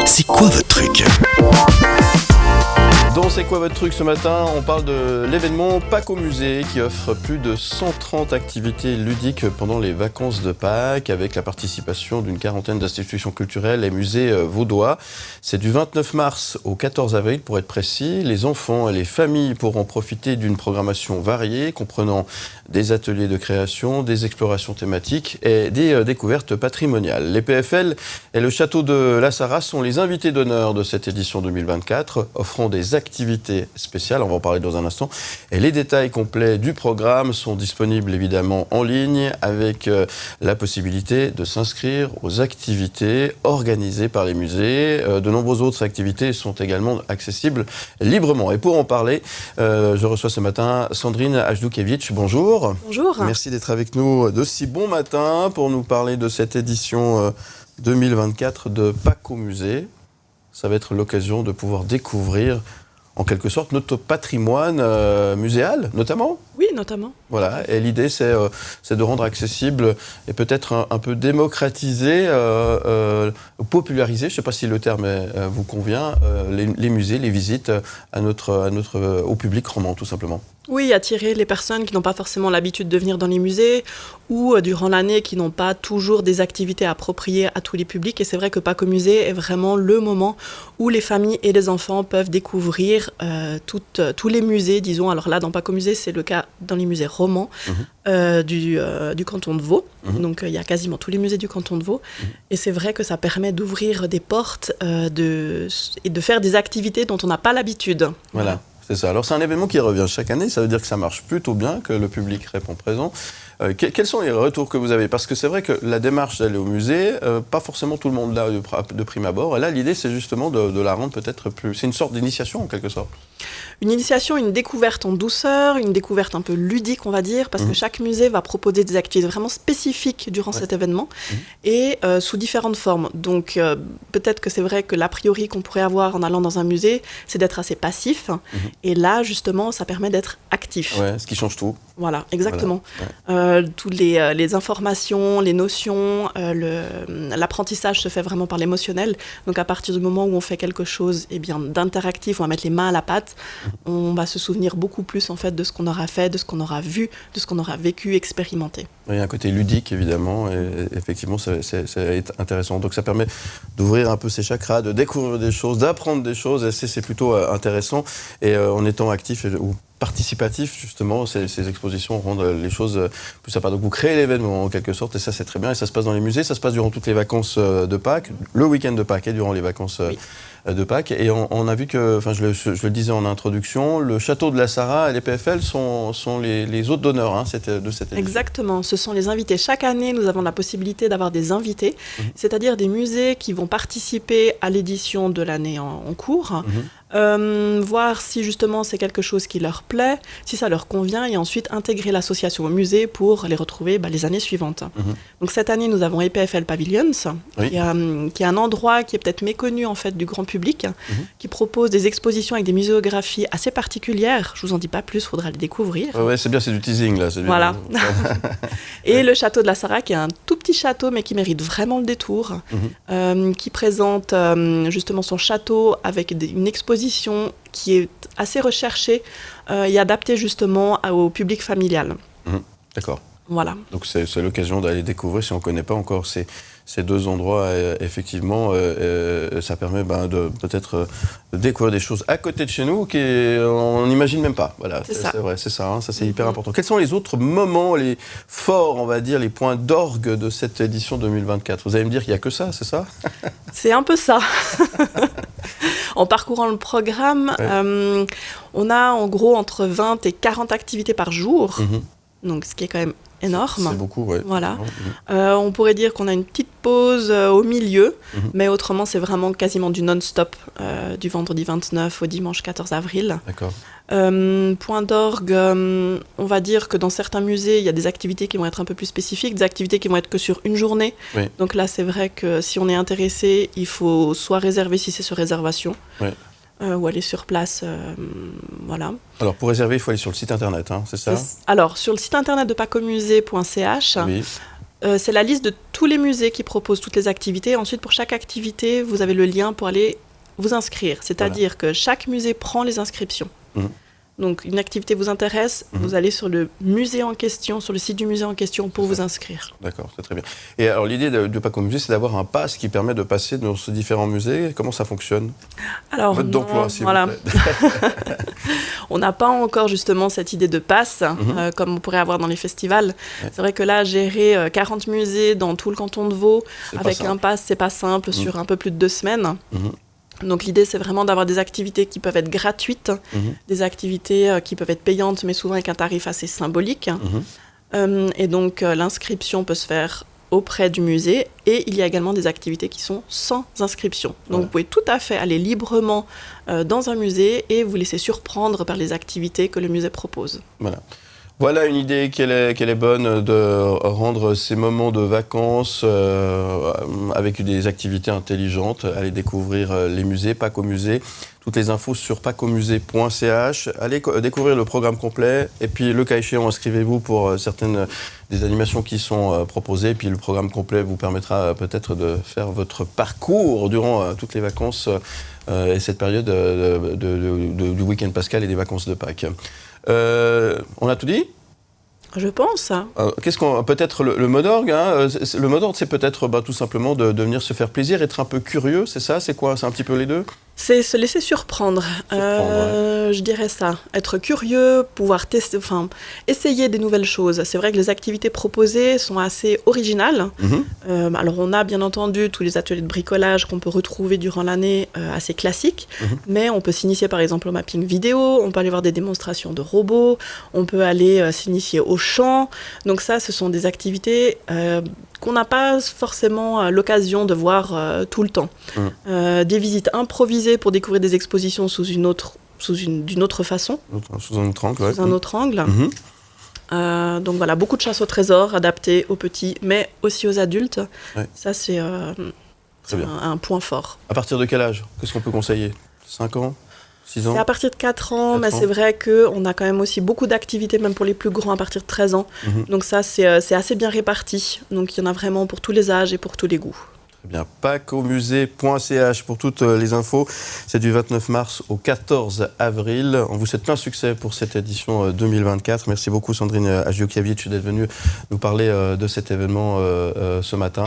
C'est quoi votre truc ? Dans C'est quoi votre truc ce matin, on parle de l'événement Pâques au musée qui offre plus de 130 activités ludiques pendant les vacances de Pâques avec la participation d'une quarantaine d'institutions culturelles et musées vaudois. C'est du 29 mars au 14 avril pour être précis. Les enfants et les familles pourront profiter d'une programmation variée comprenant des ateliers de création, des explorations thématiques et des découvertes patrimoniales. Les PFL et le château de la Sarraz sont les invités d'honneur de cette édition 2024, offrant des activités spéciales, on va en parler dans un instant. Et les détails complets du programme sont disponibles évidemment en ligne avec la possibilité de s'inscrire aux activités organisées par les musées. De nombreuses autres activités sont également accessibles librement. Et pour en parler, je reçois ce matin Sandrine Ajdoukevitch. Bonjour. Bonjour. Merci d'être avec nous de si bon matin pour nous parler de cette édition 2024 de Pâques au musée. Ça va être l'occasion de pouvoir découvrir en quelque sorte notre patrimoine muséal, notamment. Oui, notamment. Voilà, et l'idée c'est de rendre accessible et peut-être un peu démocratiser, populariser, je ne sais pas si le terme vous convient, les musées, les visites au public roman tout simplement. Oui, attirer les personnes qui n'ont pas forcément l'habitude de venir dans les musées ou durant l'année qui n'ont pas toujours des activités appropriées à tous les publics. Et c'est vrai que Pâques au musée est vraiment le moment où les familles et les enfants peuvent découvrir tous les musées, disons. Alors là, dans Pâques au musée, c'est le cas dans les musées romans du canton de Vaud. Donc il y a quasiment tous les musées du canton de Vaud. Et c'est vrai que ça permet d'ouvrir des portes et de faire des activités dont on n'a pas l'habitude. Voilà. C'est ça. Alors c'est un événement qui revient chaque année, ça veut dire que ça marche plutôt bien, que le public répond présent. Quels sont les retours que vous avez ? Parce que c'est vrai que la démarche d'aller au musée, pas forcément tout le monde l'a de prime abord. Et là, l'idée, c'est justement de la rendre peut-être plus... C'est une sorte d'initiation, en quelque sorte. Une initiation, une découverte en douceur, une découverte un peu ludique, on va dire, parce que chaque musée va proposer des activités vraiment spécifiques durant cet événement et sous différentes formes. Donc, peut-être que c'est vrai que l'a priori qu'on pourrait avoir en allant dans un musée, c'est d'être assez passif. Et là, justement, ça permet d'être actif. Ouais, ce qui change tout. Voilà, exactement. Voilà. Toutes les informations, les notions, l'apprentissage se fait vraiment par l'émotionnel. Donc à partir du moment où on fait quelque chose d'interactif, on va mettre les mains à la pâte, on va se souvenir beaucoup plus en fait de ce qu'on aura fait, de ce qu'on aura vu, de ce qu'on aura vécu, expérimenté. Il y a un côté ludique évidemment, et effectivement c'est intéressant. Donc ça permet d'ouvrir un peu ses chakras, de découvrir des choses, d'apprendre des choses, et c'est plutôt intéressant. Et en étant actif ou participatif, justement, ces expositions rendent les choses plus sympas. Donc vous créez l'événement en quelque sorte, et ça c'est très bien. Et ça se passe dans les musées, ça se passe durant toutes les vacances de Pâques, le week-end de Pâques et durant les vacances de Pâques. Et on a vu que, enfin je le disais en introduction, le château de la Sarraz et les PFL sont les hôtes d'honneur de cette édition. Exactement, ce sont les invités. Chaque année, nous avons la possibilité d'avoir des invités, c'est-à-dire des musées qui vont participer à l'édition de l'année en cours. Voir si justement c'est quelque chose qui leur plaît, si ça leur convient, et ensuite intégrer l'association au musée pour les retrouver les années suivantes. Donc cette année nous avons EPFL Pavilions, qui est un endroit qui est peut-être méconnu en fait du grand public, qui propose des expositions avec des muséographies assez particulières. Je vous en dis pas plus, faudra le découvrir. Ouais, c'est bien, c'est du teasing là. Voilà. Et le château de la Sarraz, qui est un tout petit château mais qui mérite vraiment le détour, qui présente justement son château avec une exposition qui est assez recherchée et adaptée justement au public familial. D'accord. Voilà. Donc c'est l'occasion d'aller découvrir, si on ne connaît pas encore ces deux endroits, effectivement, ça permet de peut-être de découvrir des choses à côté de chez nous qu'on n'imagine même pas. Voilà, c'est vrai, c'est ça, ça c'est hyper important. Quels sont les autres moments, les forts, on va dire, les points d'orgue de cette édition 2024 ? Vous allez me dire qu'il n'y a que ça, c'est ça ? C'est un peu ça. En parcourant le programme, on a en gros entre 20 et 40 activités par jour, donc ce qui est quand même énorme. C'est beaucoup, oui. Voilà. On pourrait dire qu'on a une petite pause au milieu, mais autrement, c'est vraiment quasiment du non-stop, du vendredi 29 au dimanche 14 avril. D'accord. Point d'orgue, on va dire que dans certains musées, il y a des activités qui vont être un peu plus spécifiques, des activités qui vont être que sur une journée. Oui. Donc là, c'est vrai que si on est intéressé, il faut soit réserver si c'est sur réservation, ou aller sur place, voilà. Alors pour réserver, il faut aller sur le site internet, c'est ça ? Alors sur le site internet de pacaumusée.ch, C'est la liste de tous les musées qui proposent toutes les activités. Ensuite, pour chaque activité, vous avez le lien pour aller vous inscrire. C'est-à-dire que chaque musée prend les inscriptions. Donc, une activité vous intéresse, vous allez sur le musée en question, sur le site du musée en question pour vous inscrire. D'accord, c'est très bien. Et alors, l'idée de Paco Musée, c'est d'avoir un pass qui permet de passer dans ces différents musées. Comment ça fonctionne? Alors, mode d'emploi, s'il vous plaît. On n'a pas encore justement cette idée de pass, comme on pourrait avoir dans les festivals. Ouais. C'est vrai que là, gérer 40 musées dans tout le canton de Vaud, avec un pass, c'est pas simple sur un peu plus de 2 semaines. Donc l'idée, c'est vraiment d'avoir des activités qui peuvent être gratuites, des activités qui peuvent être payantes, mais souvent avec un tarif assez symbolique. Et donc l'inscription peut se faire auprès du musée, et il y a également des activités qui sont sans inscription. Donc vous pouvez tout à fait aller librement dans un musée et vous laisser surprendre par les activités que le musée propose. Voilà une idée qu'elle est bonne, de rendre ces moments de vacances avec des activités intelligentes. Allez découvrir les musées, Paco Musée. Toutes les infos sur pacomusée.ch. Allez découvrir le programme complet. Et puis, le cas échéant, inscrivez-vous pour certaines des animations qui sont proposées. Et puis, le programme complet vous permettra peut-être de faire votre parcours durant toutes les vacances et cette période du week-end pascal et des vacances de Pâques. On a tout dit ? Je pense. Qu'est-ce qu'on peut-être le mot d'ordre, le mot d'ordre, c'est peut-être tout simplement de venir se faire plaisir, être un peu curieux, c'est ça? C'est quoi? C'est un petit peu les deux? C'est se laisser surprendre. Je dirais ça. Être curieux, pouvoir tester, essayer des nouvelles choses. C'est vrai que les activités proposées sont assez originales. Alors on a bien entendu tous les ateliers de bricolage qu'on peut retrouver durant l'année, assez classiques. Mais on peut s'initier par exemple au mapping vidéo, on peut aller voir des démonstrations de robots, on peut aller s'initier au chant. Donc ça, ce sont des activités qu'on n'a pas forcément l'occasion de voir tout le temps. Des visites improvisées pour découvrir des expositions d'une autre façon. Sous un autre angle, ouais. Sous un autre angle. Donc voilà, beaucoup de chasse au trésor adaptées aux petits, mais aussi aux adultes. Ça, c'est un point fort. À partir de quel âge? Qu'est-ce qu'on peut conseiller? 5 ans? 6 ans? C'est à partir de 4 ans, mais c'est vrai qu'on a quand même aussi beaucoup d'activités, même pour les plus grands, à partir de 13 ans. Donc ça, c'est assez bien réparti. Donc il y en a vraiment pour tous les âges et pour tous les goûts. Très bien. pacomusée.ch pour toutes les infos. C'est du 29 mars au 14 avril. On vous souhaite plein succès pour cette édition 2024. Merci beaucoup Sandrine Agiokiewicz d'être venue nous parler de cet événement ce matin.